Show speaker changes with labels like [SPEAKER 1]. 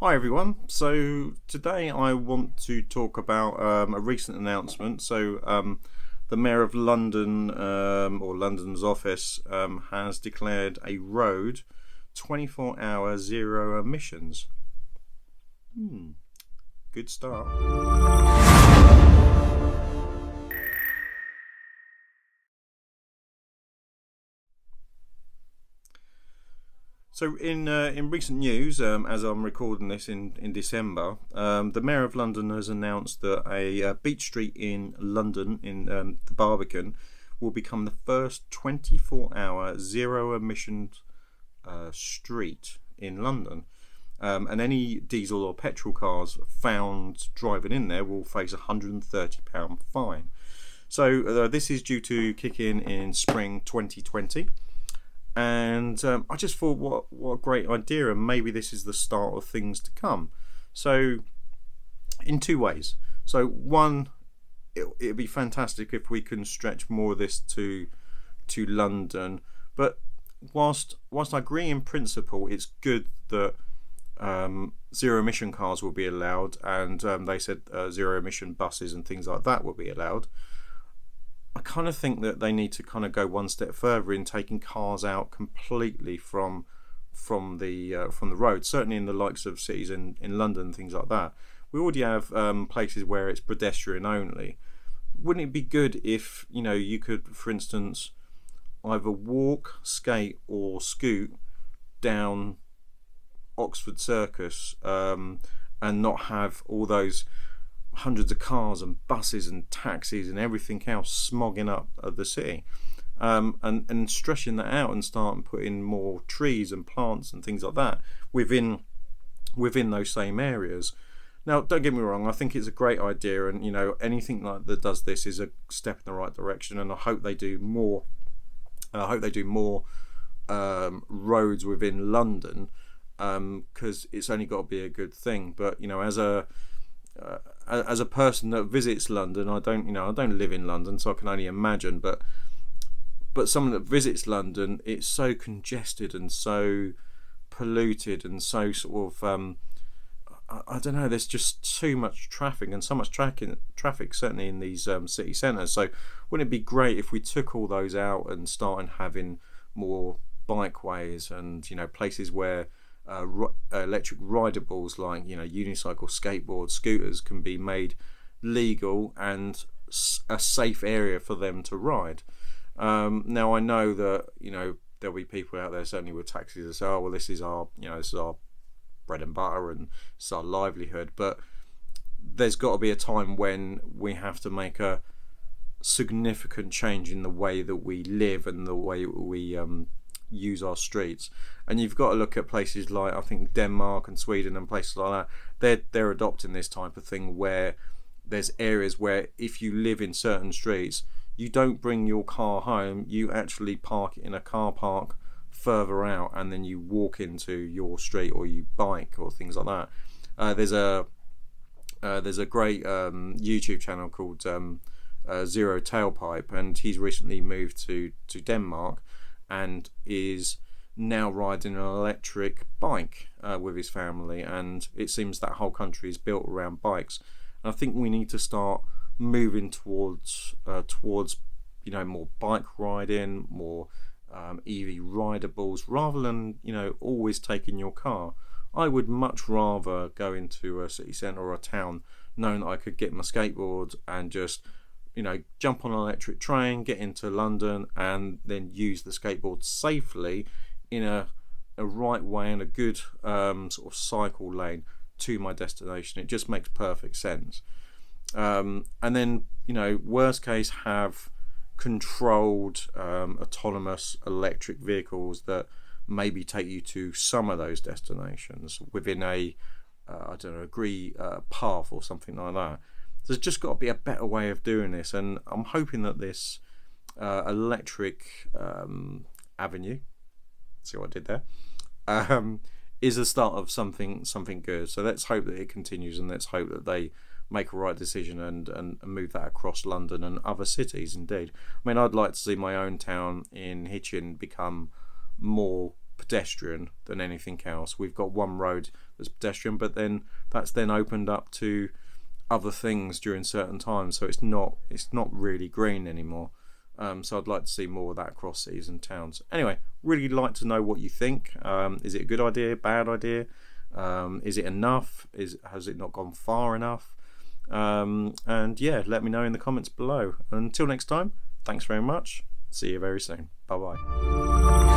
[SPEAKER 1] Hi everyone, so today I want to talk about a recent announcement. The Mayor of London, or London's office, has declared a road 24-hour zero emissions. Good start. So in recent news, as I'm recording this in December, the Mayor of London has announced that a beach street in London, in the Barbican, will become the first 24-hour zero emissions street in London. And any diesel or petrol cars found driving in there will face a £130 fine. So this is due to kick in spring 2020. And I just thought, what a great idea, and maybe this is the start of things to come. So in two ways. So one, it'd be fantastic if we can stretch more of this to London. But whilst I agree in principle, it's good that zero emission cars will be allowed, and they said zero emission buses and things like that will be allowed. I kind of think that they need to kind of go one step further in taking cars out completely from the road. Certainly in the likes of cities in London and things like that, we already have places where it's pedestrian only. Wouldn't it be good if you could, for instance, either walk, skate, or scoot down Oxford Circus and not have all those hundreds of cars and buses and taxis and everything else smogging up the city, and stretching that out and starting putting more trees and plants and things like that within those same areas. Now, don't get me wrong, I think it's a great idea, and anything like that does this is a step in the right direction, and I hope they do more. Roads within London, because it's only got to be a good thing. But as a person that visits London, I don't live in London, so I can only imagine. But someone that visits London, it's so congested and so polluted and so sort of I don't know. There's just too much traffic and so much traffic, certainly in these city centres. So wouldn't it be great if we took all those out and started having more bikeways and places where electric rideables like unicycle, skateboards, scooters can be made legal and a safe area for them to ride. Now I know that there'll be people out there, certainly with taxis, that say, oh well, this is our bread and butter and it's our livelihood. But there's got to be a time when we have to make a significant change in the way that we live and the way we use our streets. And you've got to look at places like, I think, Denmark and Sweden and places like that. They're adopting this type of thing where there's areas where if you live in certain streets, you don't bring your car home, you actually park it in a car park further out, and then you walk into your street, or you bike, or things like that. There's a great YouTube channel called Zero Tailpipe, and he's recently moved to Denmark and is now riding an electric bike with his family, and it seems that whole country is built around bikes. And I think we need to start moving towards more bike riding, more EV rideables, rather than always taking your car. I would much rather go into a city centre or a town knowing that I could get my skateboard and just jump on an electric train, get into London, and then use the skateboard safely in a right way and a good sort of cycle lane to my destination. It just makes perfect sense. And then worst case, have controlled autonomous electric vehicles that maybe take you to some of those destinations within a path or something like that. There's just got to be a better way of doing this, and I'm hoping that this electric avenue, see what I did there, is the start of something good. So let's hope that it continues, and let's hope that they make a right decision and move that across London and other cities indeed. I mean, I'd like to see my own town in Hitchin become more pedestrian than anything else. We've got one road that's pedestrian, but then that's then opened up to other things during certain times, so it's not really green anymore. So I'd like to see more of that across cities and towns. Anyway, really like to know what you think. Is it a good idea, bad idea? Is it enough? Has it not gone far enough? And yeah, let me know in the comments below. Until next time, thanks very much. See you very soon. Bye bye.